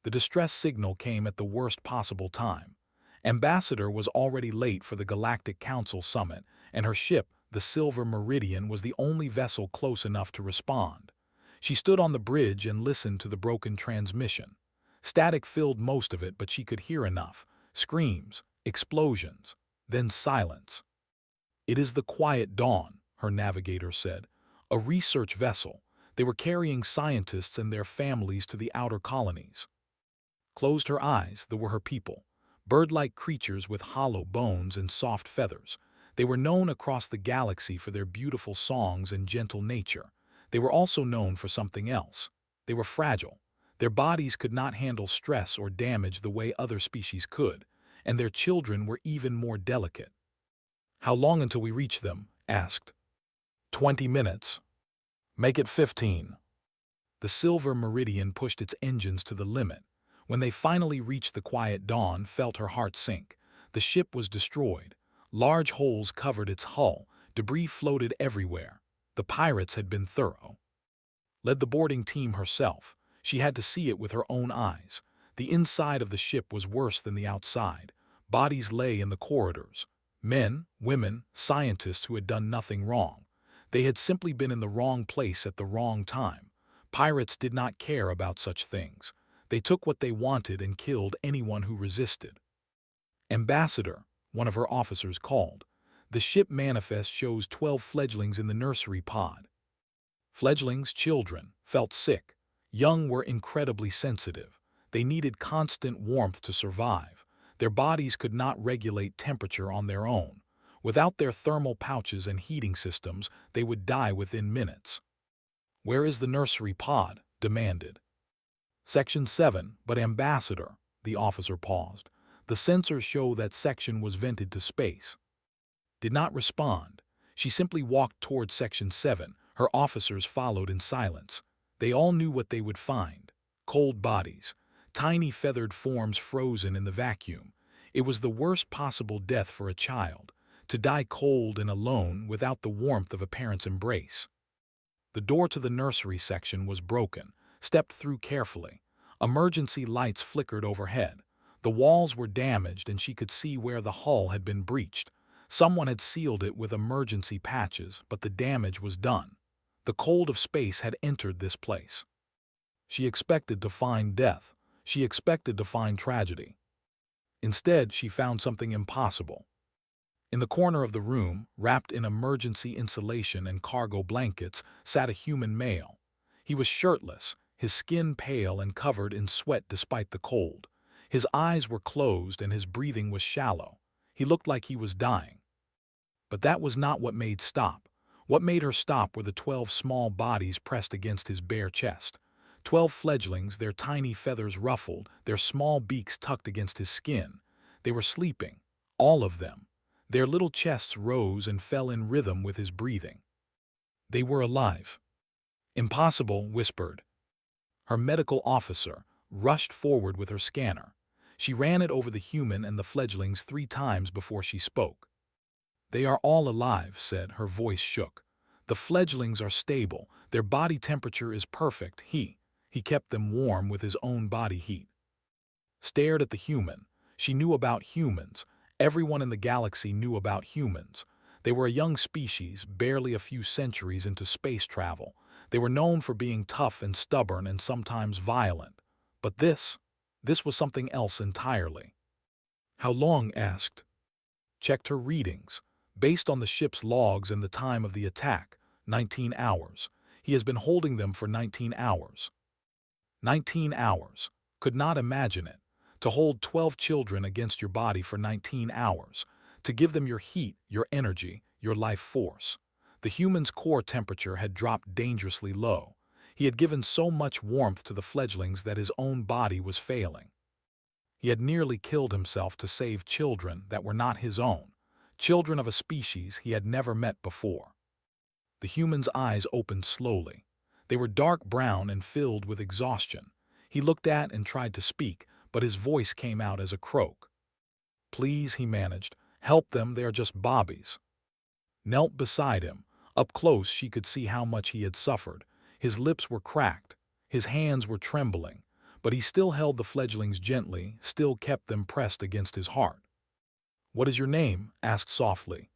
The distress signal came at the worst possible time. Ambassador was already late for the Galactic Council summit, and her ship, the Silver Meridian, was the only vessel close enough to respond. She stood on the bridge and listened to the broken transmission. Static filled most of it, but she could hear enough. Screams, explosions, then silence. "It is the Quiet Dawn," her navigator said. "A research vessel. They were carrying scientists and their families to the outer colonies." Closed her eyes, there were her people. Bird-like creatures with hollow bones and soft feathers. They were known across the galaxy for their beautiful songs and gentle nature. They were also known for something else. They were fragile. Their bodies could not handle stress or damage the way other species could, and their children were even more delicate. "How long until we reach them?" asked. 20 minutes. Make it 15. The Silver Meridian pushed its engines to the limit. When they finally reached the Quiet Dawn, felt her heart sink. The ship was destroyed. Large holes covered its hull. Debris floated everywhere. The pirates had been thorough. Led the boarding team herself. She had to see it with her own eyes. The inside of the ship was worse than the outside. Bodies lay in the corridors. Men, women, scientists who had done nothing wrong. They had simply been in the wrong place at the wrong time. Pirates did not care about such things. They took what they wanted and killed anyone who resisted. "Ambassador," one of her officers called. The ship manifest shows 12 fledglings in the nursery pod. Fledglings, children, felt sick. Young were incredibly sensitive. They needed constant warmth to survive. Their bodies could not regulate temperature on their own. Without their thermal pouches and heating systems, they would die within minutes. "Where is the nursery pod?" demanded. "Section 7, but Ambassador," the officer paused. "The sensors show that section was vented to space." Did not respond. She simply walked toward Section 7. Her officers followed in silence. They all knew what they would find. Cold bodies. Tiny feathered forms frozen in the vacuum. It was the worst possible death for a child. To die cold and alone without the warmth of a parent's embrace. The door to the nursery section was broken. Stepped through carefully. Emergency lights flickered overhead. The walls were damaged and she could see where the hull had been breached. Someone had sealed it with emergency patches, but the damage was done. The cold of space had entered this place. She expected to find death. She expected to find tragedy. Instead, she found something impossible. In the corner of the room, wrapped in emergency insulation and cargo blankets, sat a human male. He was shirtless, his skin pale and covered in sweat despite the cold. His eyes were closed and his breathing was shallow. He looked like he was dying. But that was not what made stop. What made her stop were the 12 small bodies pressed against his bare chest. 12 fledglings, their tiny feathers ruffled, their small beaks tucked against his skin. They were sleeping, all of them. Their little chests rose and fell in rhythm with his breathing. They were alive. "Impossible," whispered. Her medical officer rushed forward with her scanner. She ran it over the human and the fledglings 3 times before she spoke. "They are all alive," said, her voice shook. "The fledglings are stable. Their body temperature is perfect. He kept them warm with his own body heat." Stared at the human. She knew about humans. Everyone in the galaxy knew about humans. They were a young species, barely a few centuries into space travel. They were known for being tough and stubborn and sometimes violent. But this was something else entirely. "How long?" asked. Checked her readings. Based on the ship's logs and the time of the attack, 19 hours. He has been holding them for 19 hours. 19 hours. Could not imagine it. To hold 12 children against your body for 19 hours. To give them your heat, your energy, your life force. The human's core temperature had dropped dangerously low. He had given so much warmth to the fledglings that his own body was failing. He had nearly killed himself to save children that were not his own. Children of a species he had never met before. The human's eyes opened slowly. They were dark brown and filled with exhaustion. He looked at and tried to speak, but his voice came out as a croak. "Please," he managed, "help them, they are just bobbies." Knelt beside him. Up close she could see how much he had suffered. His lips were cracked. His hands were trembling. but he still held the fledglings gently, still kept them pressed against his heart. "What is your name?" asked softly.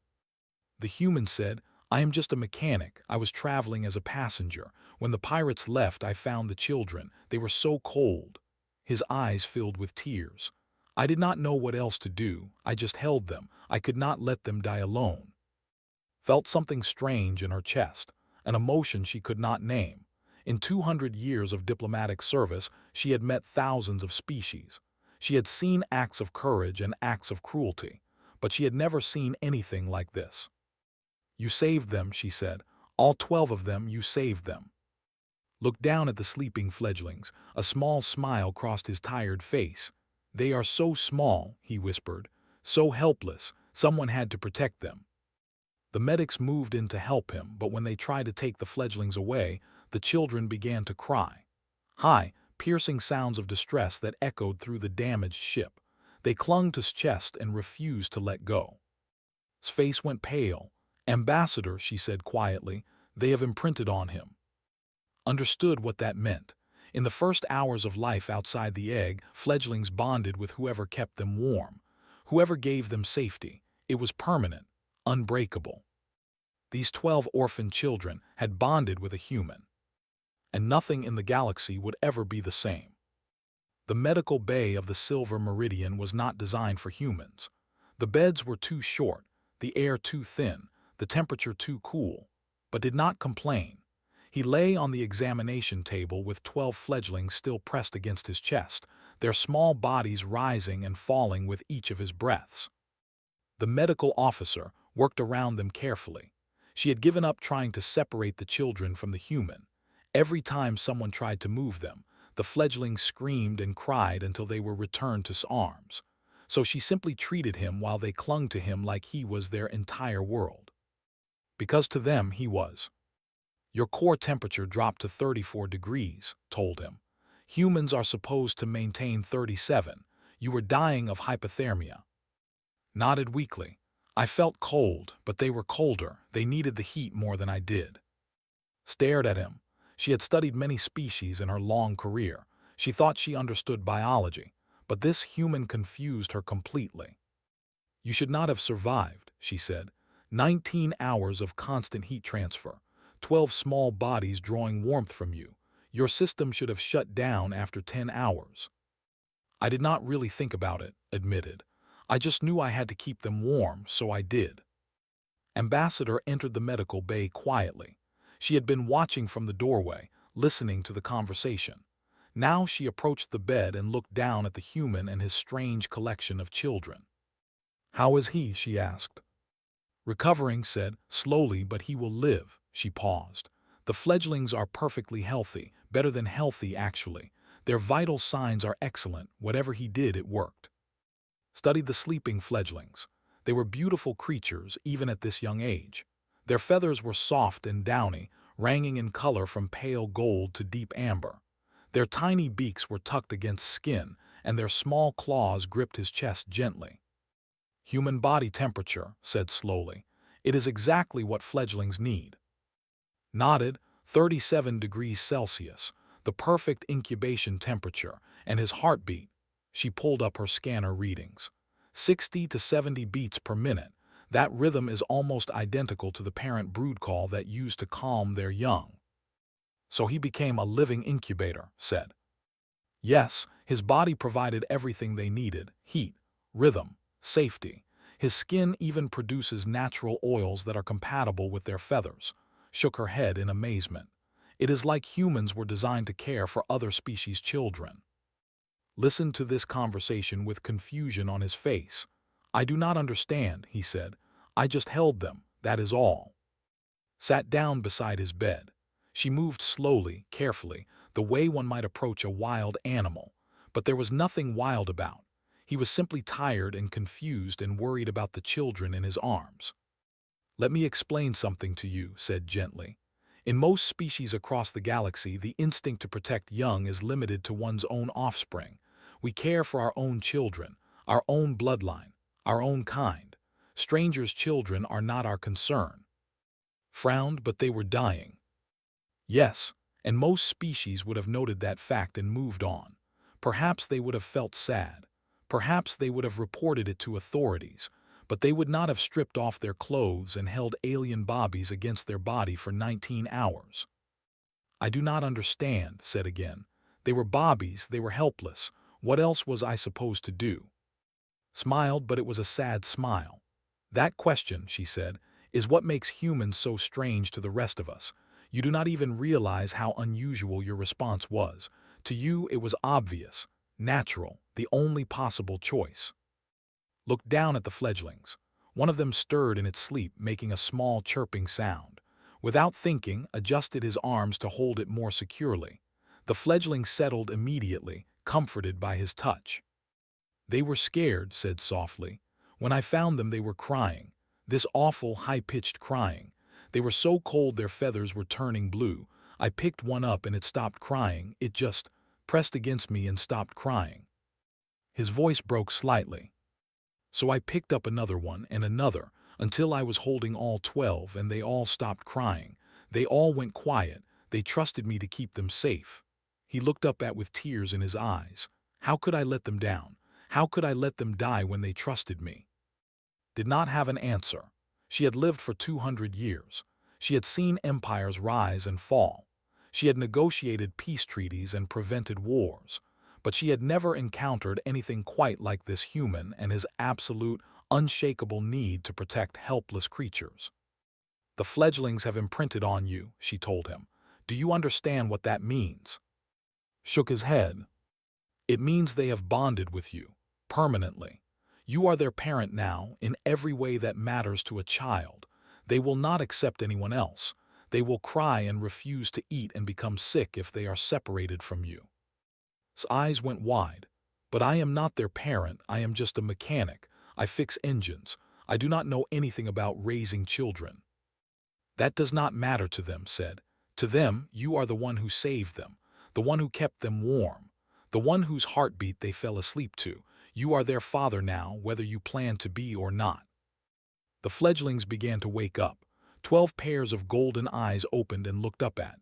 The human said, "I am just a mechanic. I was traveling as a passenger. When the pirates left, I found the children. They were so cold." His eyes filled with tears. "I did not know what else to do. I just held them. I could not let them die alone." Felt something strange in her chest, an emotion she could not name. In 200 years of diplomatic service, she had met thousands of species. She had seen acts of courage and acts of cruelty, but she had never seen anything like this. "You saved them," she said. "All 12 of them, you saved them." Looked down at the sleeping fledglings. A small smile crossed his tired face. "They are so small," he whispered, "so helpless. Someone had to protect them." The medics moved in to help him, but when they tried to take the fledglings away, the children began to cry. High, piercing sounds of distress that echoed through the damaged ship. They clung to his chest and refused to let go. His face went pale. "Ambassador," she said quietly, "they have imprinted on him." Understood what that meant. In the first hours of life outside the egg, fledglings bonded with whoever kept them warm, whoever gave them safety. It was permanent, unbreakable. These 12 orphan children had bonded with a human, and nothing in the galaxy would ever be the same. The medical bay of the Silver Meridian was not designed for humans. The beds were too short, the air too thin, the temperature too cool, but did not complain. He lay on the examination table with 12 fledglings still pressed against his chest, their small bodies rising and falling with each of his breaths. The medical officer worked around them carefully. She had given up trying to separate the children from the human. Every time someone tried to move them, the fledglings screamed and cried until they were returned to his arms. So she simply treated him while they clung to him like he was their entire world. Because to them he was. "Your core temperature dropped to 34 degrees, told him. "Humans are supposed to maintain 37. You were dying of hypothermia." Nodded weakly. "I felt cold, but they were colder. They needed the heat more than I did." Stared at him. She had studied many species in her long career. She thought she understood biology, but this human confused her completely. "You should not have survived," she said. 19 hours of constant heat transfer, 12 small bodies drawing warmth from you. Your system should have shut down after 10 hours. "I did not really think about it," admitted. "I just knew I had to keep them warm, so I did." Ambassador entered the medical bay quietly. She had been watching from the doorway, listening to the conversation. Now she approached the bed and looked down at the human and his strange collection of children. "How is he?" she asked. "Recovering," said, "slowly, but he will live." She paused. "The fledglings are perfectly healthy, better than healthy actually. Their vital signs are excellent. Whatever he did, it worked." Studied the sleeping fledglings. They were beautiful creatures, even at this young age. Their feathers were soft and downy, ranging in color from pale gold to deep amber. Their tiny beaks were tucked against skin, and their small claws gripped his chest gently. "Human body temperature," said slowly. "It is exactly what fledglings need." Nodded. 37 degrees Celsius, the perfect incubation temperature, and his heartbeat. She pulled up her scanner readings. 60 to 70 beats per minute. That rhythm is almost identical to the parent brood call that used to calm their young. "So he became a living incubator," said. "Yes, his body provided everything they needed: heat, rhythm, safety. His skin even produces natural oils that are compatible with their feathers." Shook her head in amazement. "It is like humans were designed to care for other species' children." Listened to this conversation with confusion on his face. "I do not understand," he said. "I just held them, that is all." Sat down beside his bed. She moved slowly, carefully, the way one might approach a wild animal. But there was nothing wild about. He was simply tired and confused and worried about the children in his arms. "Let me explain something to you," said gently. "In most species across the galaxy, the instinct to protect young is limited to one's own offspring. We care for our own children, our own bloodline, our own kind. Strangers' children are not our concern." Frowned, but they were dying. Yes, and most species would have noted that fact and moved on. Perhaps they would have felt sad. Perhaps they would have reported it to authorities, but they would not have stripped off their clothes and held alien bobbies against their body for 19 hours. I do not understand, said again. They were bobbies, they were helpless. What else was I supposed to do? Smiled, but it was a sad smile. That question, she said, is what makes humans so strange to the rest of us. You do not even realize how unusual your response was. To you, it was obvious, natural, the only possible choice. Looked down at the fledglings. One of them stirred in its sleep, making a small chirping sound. Without thinking, adjusted his arms to hold it more securely. The fledgling settled immediately, comforted by his touch. They were scared, said softly. When I found them, they were crying. This awful, high-pitched crying. They were so cold their feathers were turning blue. I picked one up and it stopped crying. It just pressed against me and stopped crying. His voice broke slightly. So I picked up another one and another, until I was holding all 12 and they all stopped crying. They all went quiet. They trusted me to keep them safe. He looked up with tears in his eyes. How could I let them down? How could I let them die when they trusted me? Did not have an answer. She had lived for 200 years. She had seen empires rise and fall. She had negotiated peace treaties and prevented wars. But she had never encountered anything quite like this human and his absolute, unshakable need to protect helpless creatures. The fledglings have imprinted on you, she told him. Do you understand what that means? Shook his head. It means they have bonded with you, permanently. You are their parent now, in every way that matters to a child. They will not accept anyone else. They will cry and refuse to eat and become sick if they are separated from you. His eyes went wide. But I am not their parent, I am just a mechanic. I fix engines. I do not know anything about raising children. That does not matter to them, said. To them, you are the one who saved them, the one who kept them warm, the one whose heartbeat they fell asleep to. You are their father now, whether you plan to be or not. The fledglings began to wake up. 12 pairs of golden eyes opened and looked up at.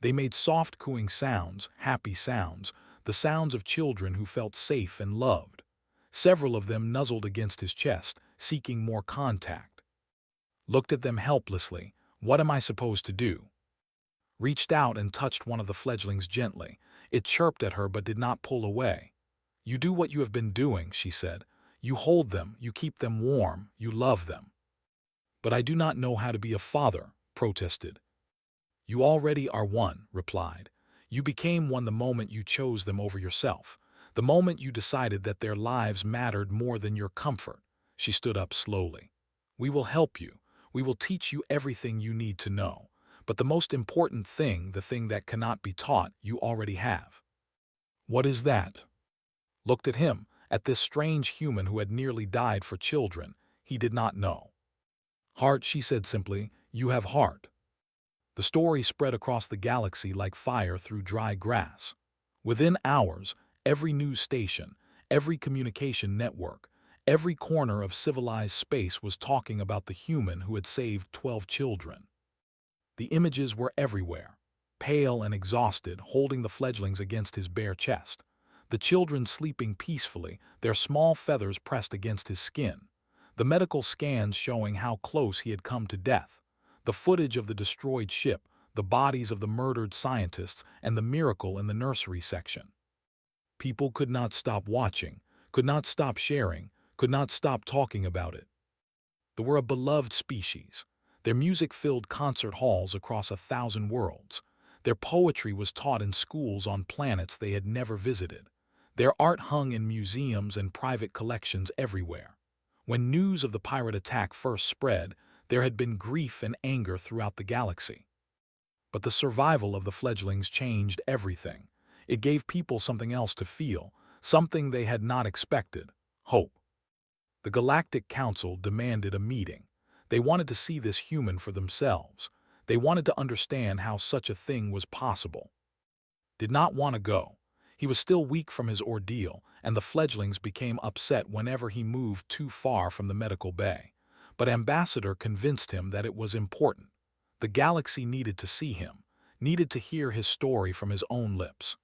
They made soft cooing sounds, happy sounds, the sounds of children who felt safe and loved. Several of them nuzzled against his chest, seeking more contact. Looked at them helplessly. What am I supposed to do? Reached out and touched one of the fledglings gently. It chirped at her but did not pull away. You do what you have been doing, she said. You hold them, you keep them warm, you love them. But I do not know how to be a father, protested. You already are one, replied. You became one the moment you chose them over yourself, the moment you decided that their lives mattered more than your comfort. She stood up slowly. We will help you. We will teach you everything you need to know. But the most important thing, the thing that cannot be taught, you already have. What is that? Looked at him, at this strange human who had nearly died for children. He did not know. Heart, she said simply. You have heart. The story spread across the galaxy like fire through dry grass. Within hours, every news station, every communication network, every corner of civilized space was talking about the human who had saved 12 children. The images were everywhere, pale and exhausted, holding the fledglings against his bare chest. The children sleeping peacefully, their small feathers pressed against his skin. The medical scans showing how close he had come to death. The footage of the destroyed ship, the bodies of the murdered scientists, and the miracle in the nursery section. People could not stop watching, could not stop sharing, could not stop talking about it. They were a beloved species. Their music filled concert halls across 1,000 worlds. Their poetry was taught in schools on planets they had never visited. Their art hung in museums and private collections everywhere. When news of the pirate attack first spread, there had been grief and anger throughout the galaxy. But the survival of the fledglings changed everything. It gave people something else to feel, something they had not expected: hope. The Galactic Council demanded a meeting. They wanted to see this human for themselves. They wanted to understand how such a thing was possible. Did not want to go. He was still weak from his ordeal, and the fledglings became upset whenever he moved too far from the medical bay. But Ambassador convinced him that it was important. The galaxy needed to see him, needed to hear his story from his own lips.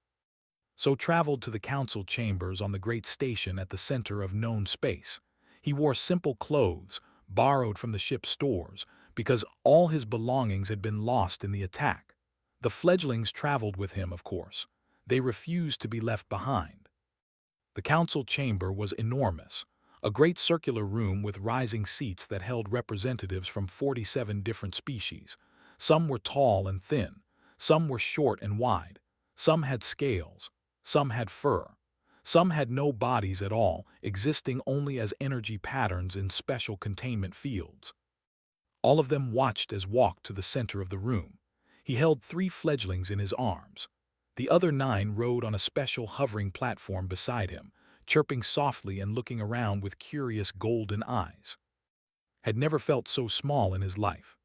so traveled to the council chambers on the great station at the center of known space. He wore simple clothes, borrowed from the ship's stores, because all his belongings had been lost in the attack. The fledglings traveled with him, of course. They refused to be left behind. The council chamber was enormous, a great circular room with rising seats that held representatives from 47 different species. Some were tall and thin, some were short and wide, some had scales, some had fur, some had no bodies at all, existing only as energy patterns in special containment fields. All of them watched as walked to the center of the room. He held 3 fledglings in his arms. The other 9 rode on a special hovering platform beside him, chirping softly and looking around with curious golden eyes. Had never felt so small in his life.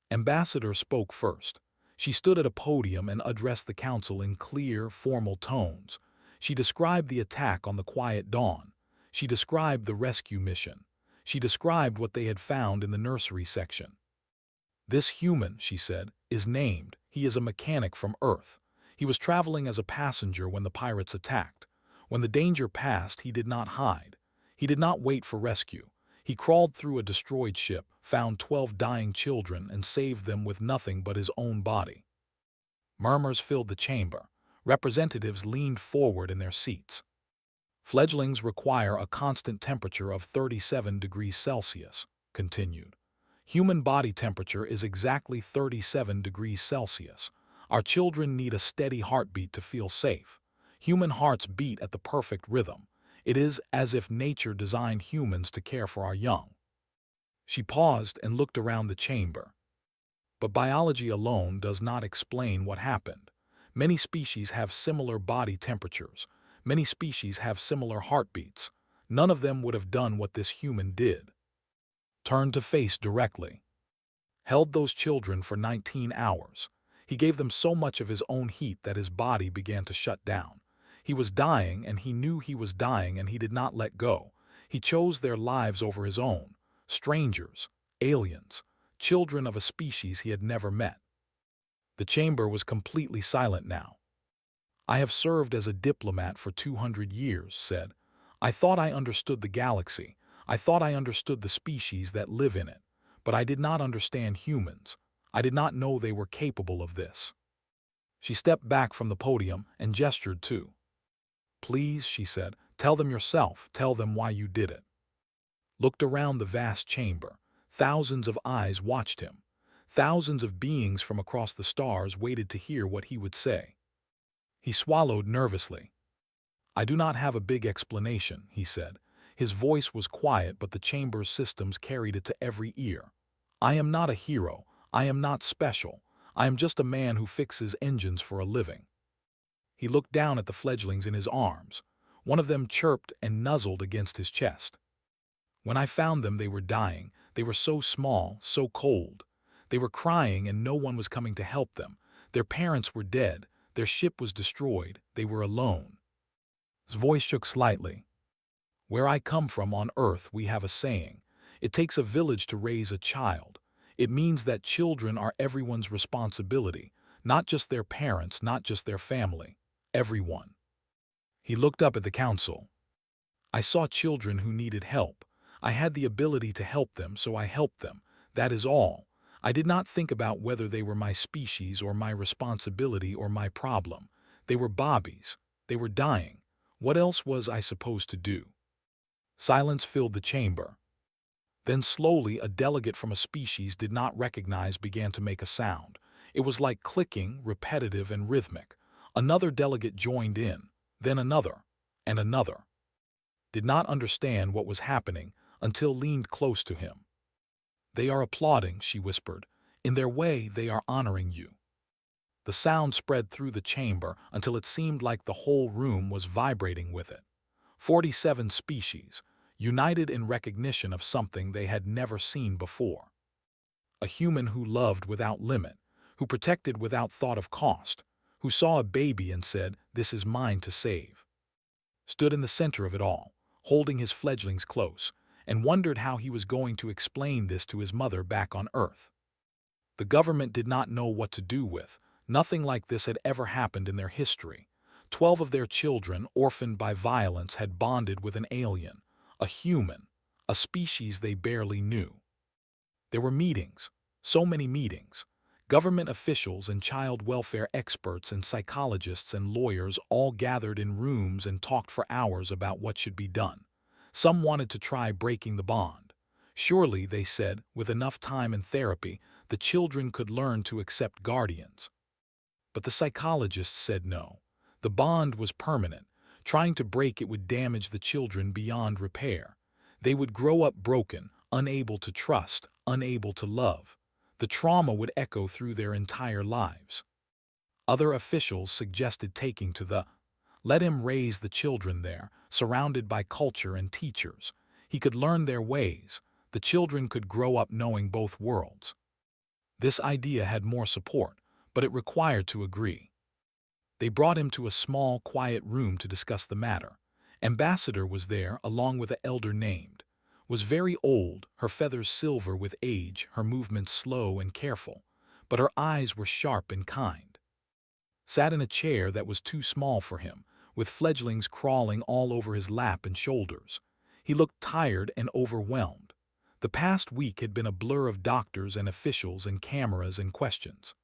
Ambassador spoke first. She stood at a podium and addressed the council in clear, formal tones. She described the attack on the Quiet Dawn. She described the rescue mission. She described what they had found in the nursery section. "This human," she said, "is named. He is a mechanic from Earth. He was traveling as a passenger when the pirates attacked. When the danger passed, he did not hide. He did not wait for rescue. He crawled through a destroyed ship, found 12 dying children, and saved them with nothing but his own body." Murmurs filled the chamber. Representatives leaned forward in their seats. "Fledglings require a constant temperature of 37 degrees Celsius, continued. "Human body temperature is exactly 37 degrees Celsius. Our children need a steady heartbeat to feel safe. Human hearts beat at the perfect rhythm. It is as if nature designed humans to care for our young." She paused and looked around the chamber. But biology alone does not explain what happened. Many species have similar body temperatures. Many species have similar heartbeats. None of them would have done what this human did. Turned to face directly. Held those children for 19 hours. He gave them so much of his own heat that his body began to shut down. He was dying, and he knew he was dying, and he did not let go. He chose their lives over his own. Strangers, aliens, children of a species he had never met. The chamber was completely silent now. "I have served as a diplomat for 200 years, said. "I thought I understood the galaxy. I thought I understood the species that live in it. But I did not understand humans. I did not know they were capable of this." She stepped back from the podium and gestured too. "Please," she said, "tell them yourself. Tell them why you did it." Looked around the vast chamber. Thousands of eyes watched him. Thousands of beings from across the stars waited to hear what he would say. He swallowed nervously. "I do not have a big explanation," he said. His voice was quiet, but the chamber's systems carried it to every ear. "I am not a hero. I am not special. I am just a man who fixes engines for a living." He looked down at the fledglings in his arms. One of them chirped and nuzzled against his chest. "When I found them, they were dying. They were so small, so cold. They were crying and no one was coming to help them. Their parents were dead. Their ship was destroyed. They were alone." His voice shook slightly. "Where I come from on Earth, we have a saying. It takes a village to raise a child. It means that children are everyone's responsibility, not just their parents, not just their family. Everyone." He looked up at the council. "I saw children who needed help. I had the ability to help them, so I helped them. That is all. I did not think about whether they were my species or my responsibility or my problem. They were bobbies. They were dying. What else was I supposed to do?" Silence filled the chamber. Then slowly a delegate from a species did not recognize began to make a sound. It was like clicking, repetitive and rhythmic. Another delegate joined in, then another, and another. Did not understand what was happening until leaned close to him. "They are applauding," she whispered. "In their way, they are honoring you." The sound spread through the chamber until it seemed like the whole room was vibrating with it. 47 species, united in recognition of something they had never seen before. A human who loved without limit, who protected without thought of cost, who saw a baby and said, "This is mine to save." Stood in the center of it all, holding his fledglings close, and wondered how he was going to explain this to his mother back on Earth. The government did not know what to do with. Nothing like this had ever happened in their history. 12 of their children, orphaned by violence, had bonded with an alien, a human, a species they barely knew. There were meetings, so many meetings. Government officials and child welfare experts and psychologists and lawyers all gathered in rooms and talked for hours about what should be done. Some wanted to try breaking the bond. Surely, they said, with enough time and therapy, the children could learn to accept guardians. But the psychologists said no. The bond was permanent. Trying to break it would damage the children beyond repair. They would grow up broken, unable to trust, unable to love. The trauma would echo through their entire lives. Other officials suggested taking to the let him raise the children there, surrounded by culture and teachers. He could learn their ways. The children could grow up knowing both worlds. This idea had more support, but it required to agree. They brought him to a small, quiet room to discuss the matter. Ambassador was there, along with an elder named. Was very old, her feathers silver with age, her movements slow and careful, but her eyes were sharp and kind. Sat in a chair that was too small for him, with fledglings crawling all over his lap and shoulders. He looked tired and overwhelmed. The past week had been a blur of doctors and officials and cameras and questions.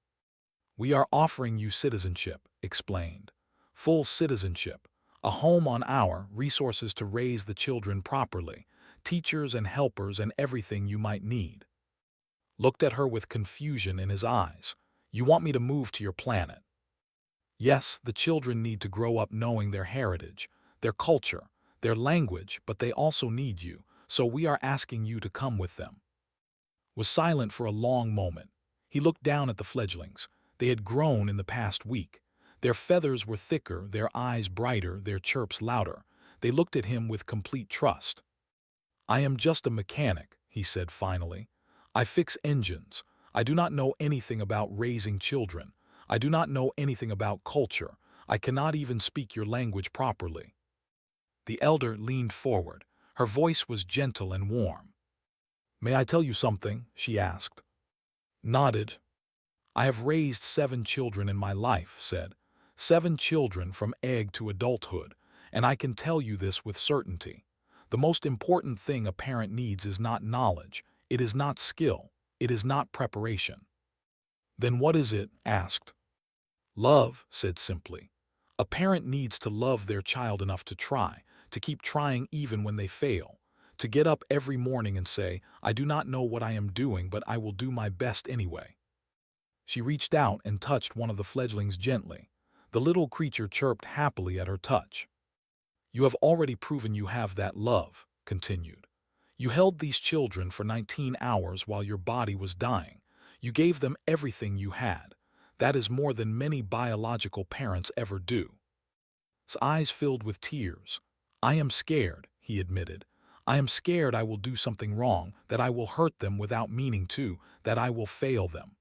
"We are offering you citizenship," explained. "Full citizenship, a home on our resources to raise the children properly, teachers and helpers and everything you might need." Looked at her with confusion in his eyes. "You want me to move to your planet?" "Yes, the children need to grow up knowing their heritage, their culture, their language, but they also need you, so we are asking you to come with them." Was silent for a long moment. He looked down at the fledglings. They had grown in the past week. Their feathers were thicker, their eyes brighter, their chirps louder. They looked at him with complete trust. "I am just a mechanic," he said finally. "I fix engines. I do not know anything about raising children. I do not know anything about culture. I cannot even speak your language properly." The elder leaned forward. Her voice was gentle and warm. "May I tell you something?" she asked. Nodded. "I have raised 7 children in my life," said. 7 children from egg to adulthood, and I can tell you this with certainty. The most important thing a parent needs is not knowledge, it is not skill, it is not preparation. "Then what is it?" asked. "Love," said simply. "A parent needs to love their child enough to try, to keep trying even when they fail, to get up every morning and say, 'I do not know what I am doing, but I will do my best anyway.'" She reached out and touched one of the fledglings gently. The little creature chirped happily at her touch. "You have already proven you have that love," continued. "You held these children for 19 hours while your body was dying. You gave them everything you had. That is more than many biological parents ever do." His eyes filled with tears. "I am scared," he admitted. "I am scared I will do something wrong, that I will hurt them without meaning to, that I will fail them."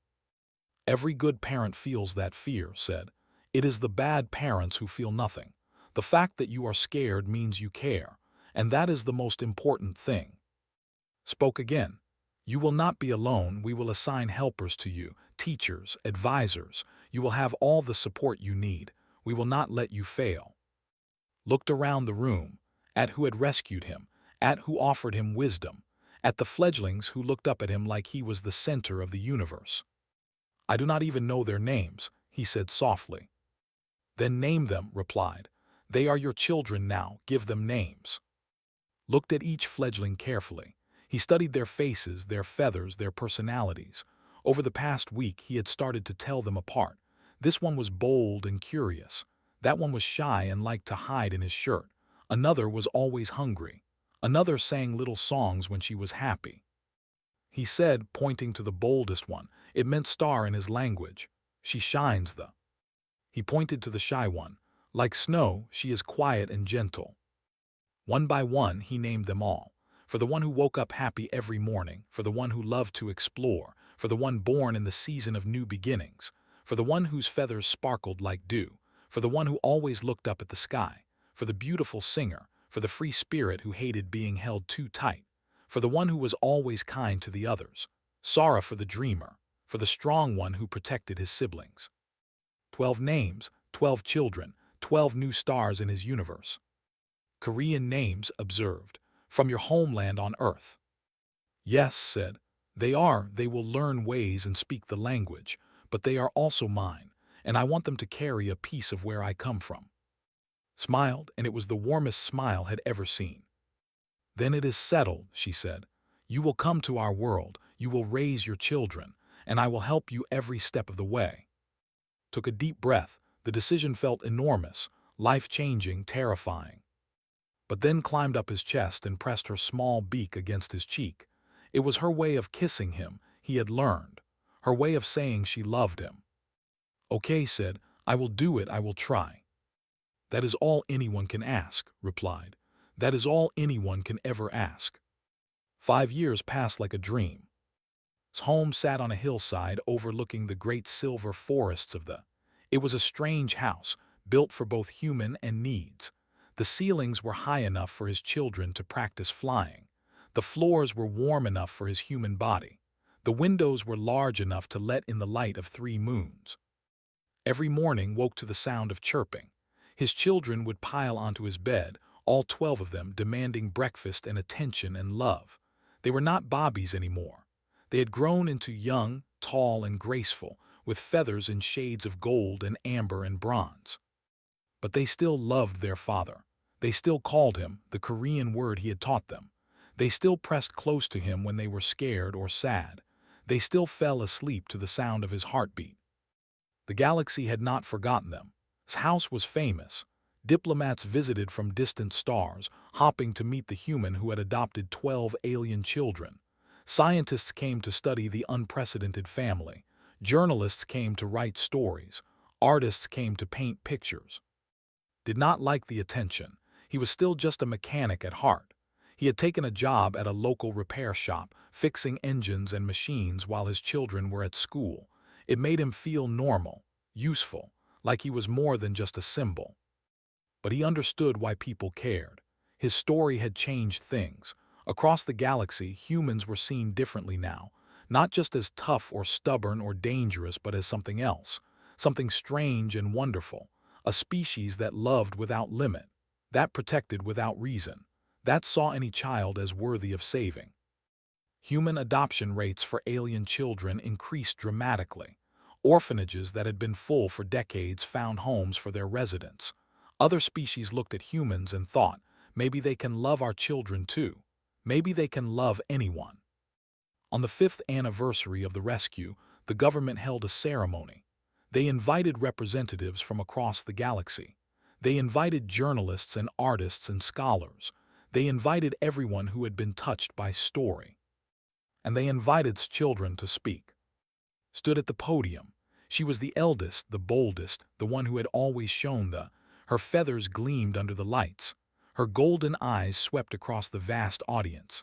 "Every good parent feels that fear," said. "It is the bad parents who feel nothing. The fact that you are scared means you care, and that is the most important thing." Spoke again. "You will not be alone. We will assign helpers to you, teachers, advisors. You will have all the support you need. We will not let you fail." Looked around the room, at who had rescued him, at who offered him wisdom, at the fledglings who looked up at him like he was the center of the universe. "I do not even know their names," he said softly. "Then name them," replied. "They are your children now, give them names." Looked at each fledgling carefully. He studied their faces, their feathers, their personalities. Over the past week he had started to tell them apart. This one was bold and curious. That one was shy and liked to hide in his shirt. Another was always hungry. Another sang little songs when she was happy. He said, pointing to the boldest one, it meant star in his language. "She shines the." He pointed to the shy one. "Like snow, she is quiet and gentle." One by one he named them all. For the one who woke up happy every morning, for the one who loved to explore, for the one born in the season of new beginnings, for the one whose feathers sparkled like dew, for the one who always looked up at the sky, for the beautiful singer, for the free spirit who hated being held too tight, for the one who was always kind to the others, Sara for the dreamer, for the strong one who protected his siblings. 12 names, 12 children, 12 new stars in his universe. Korean names, observed, from your homeland on Earth. Yes, said. They will learn ways and speak the language, but they are also mine, and I want them to carry a piece of where I come from. Smiled, and it was the warmest smile had ever seen. Then it is settled, she said. You will come to our world, you will raise your children, and I will help you every step of the way. Took a deep breath. The decision felt enormous, life-changing, terrifying. But then climbed up his chest and pressed her small beak against his cheek. It was her way of kissing him, he had learned, her way of saying she loved him. Okay, said, I will do it, I will try. That is all anyone can ask, replied. That is all anyone can ever ask. 5 years passed like a dream. His home sat on a hillside overlooking the great silver forests of the. It was a strange house, built for both human and needs. The ceilings were high enough for his children to practice flying. The floors were warm enough for his human body. The windows were large enough to let in the light of 3 moons. Every morning woke to the sound of chirping. His children would pile onto his bed, all 12 of them demanding breakfast and attention and love. They were not bobbies anymore. They had grown into young, tall, and graceful, with feathers in shades of gold and amber and bronze. But they still loved their father. They still called him the Korean word he had taught them. They still pressed close to him when they were scared or sad. They still fell asleep to the sound of his heartbeat. The galaxy had not forgotten them. His house was famous. Diplomats visited from distant stars, hopping to meet the human who had adopted 12 alien children. Scientists came to study the unprecedented family. Journalists came to write stories. Artists came to paint pictures. Did not like the attention. He was still just a mechanic at heart. He had taken a job at a local repair shop, fixing engines and machines while his children were at school. It made him feel normal, useful, like he was more than just a symbol. But he understood why people cared. His story had changed things. Across the galaxy, humans were seen differently now, not just as tough or stubborn or dangerous, but as something else, something strange and wonderful, a species that loved without limit, that protected without reason, that saw any child as worthy of saving. Human adoption rates for alien children increased dramatically. Orphanages that had been full for decades found homes for their residents. Other species looked at humans and thought, maybe they can love our children too. Maybe they can love anyone. On the 5th anniversary of the rescue, the government held a ceremony. They invited representatives from across the galaxy. They invited journalists and artists and scholars. They invited everyone who had been touched by story. And they invited children to speak. Stood at the podium. She was the eldest, the boldest, the one who had always shown her feathers gleamed under the lights. Her golden eyes swept across the vast audience.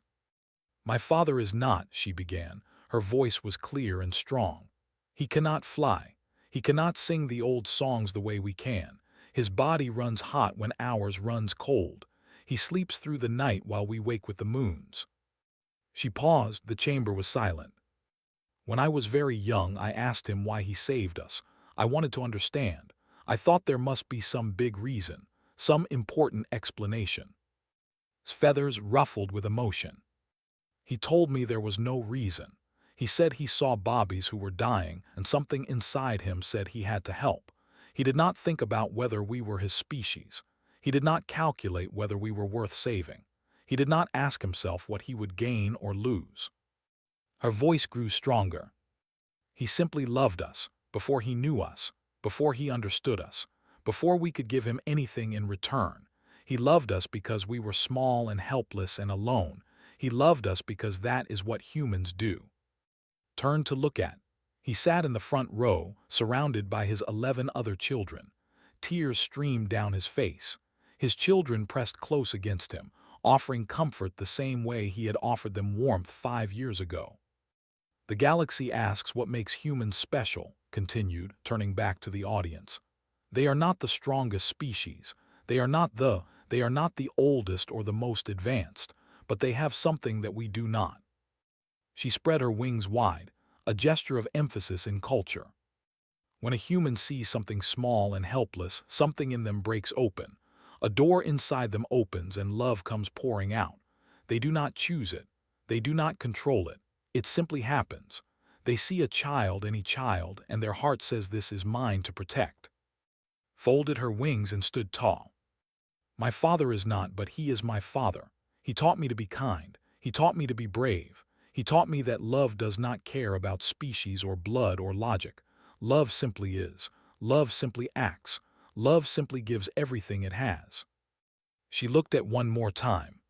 My father is not, she began. Her voice was clear and strong. He cannot fly. He cannot sing the old songs the way we can. His body runs hot when ours runs cold. He sleeps through the night while we wake with the moons. She paused. The chamber was silent. When I was very young, I asked him why he saved us. I wanted to understand. I thought there must be some big reason, some important explanation. His feathers ruffled with emotion. He told me there was no reason. He said he saw bobbies who were dying, and something inside him said he had to help. He did not think about whether we were his species. He did not calculate whether we were worth saving. He did not ask himself what he would gain or lose. Her voice grew stronger. He simply loved us, before he knew us, before he understood us, before we could give him anything in return. He loved us because we were small and helpless and alone. He loved us because that is what humans do. Turned to look at. He sat in the front row, surrounded by his 11 other children. Tears streamed down his face. His children pressed close against him, offering comfort the same way he had offered them warmth 5 years ago. The galaxy asks what makes humans special, continued, turning back to the audience. They are not the strongest species. They are not the oldest or the most advanced, but they have something that we do not. She spread her wings wide, a gesture of emphasis in culture. When a human sees something small and helpless, something in them breaks open. A door inside them opens and love comes pouring out. They do not choose it. They do not control it. It simply happens. They see a child, any child, and their heart says, "This is mine to protect." Folded her wings and stood tall. My father is not, but he is my father. He taught me to be kind. He taught me to be brave. He taught me that love does not care about species or blood or logic. Love simply is. Love simply acts. Love simply gives everything it has. She looked at one more time.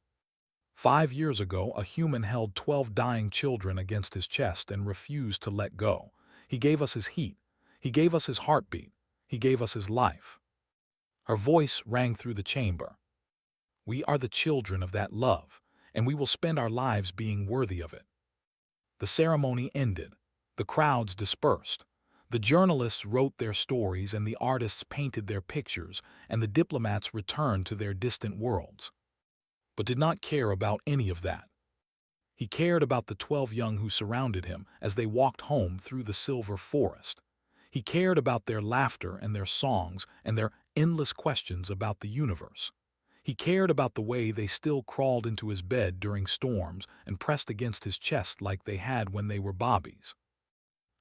5 years ago, a human held 12 dying children against his chest and refused to let go. He gave us his heat. He gave us his heartbeat. He gave us his life. Her voice rang through the chamber. We are the children of that love, and we will spend our lives being worthy of it. The ceremony ended. The crowds dispersed. The journalists wrote their stories and the artists painted their pictures, and the diplomats returned to their distant worlds. But did not care about any of that. He cared about the 12 young who surrounded him as they walked home through the silver forest. He cared about their laughter and their songs and their endless questions about the universe. He cared about the way they still crawled into his bed during storms and pressed against his chest like they had when they were bobbies.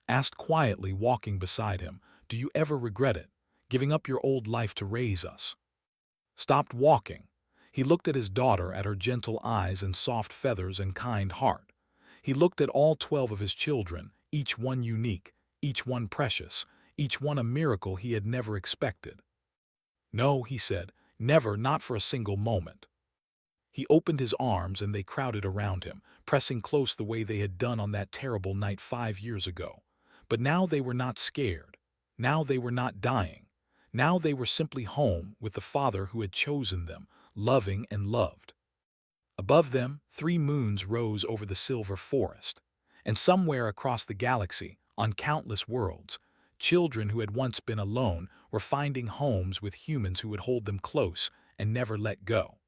Asked quietly, walking beside him, "Do you ever regret it, giving up your old life to raise us?" Stopped walking. He looked at his daughter, at her gentle eyes and soft feathers and kind heart. He looked at all 12 of his children, each one unique, each one precious, each one a miracle he had never expected. "No," he said, "never, not for a single moment." He opened his arms and they crowded around him, pressing close the way they had done on that terrible night 5 years ago. But now they were not scared. Now they were not dying. Now they were simply home with the Father who had chosen them, loving and loved. Above them, 3 moons rose over the silver forest. And somewhere across the galaxy, on countless worlds, children who had once been alone were finding homes with humans who would hold them close and never let go.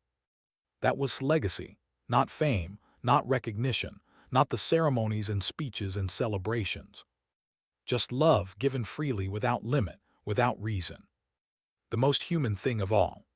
That was legacy, not fame, not recognition, not the ceremonies and speeches and celebrations. Just love given freely without limit, without reason. The most human thing of all.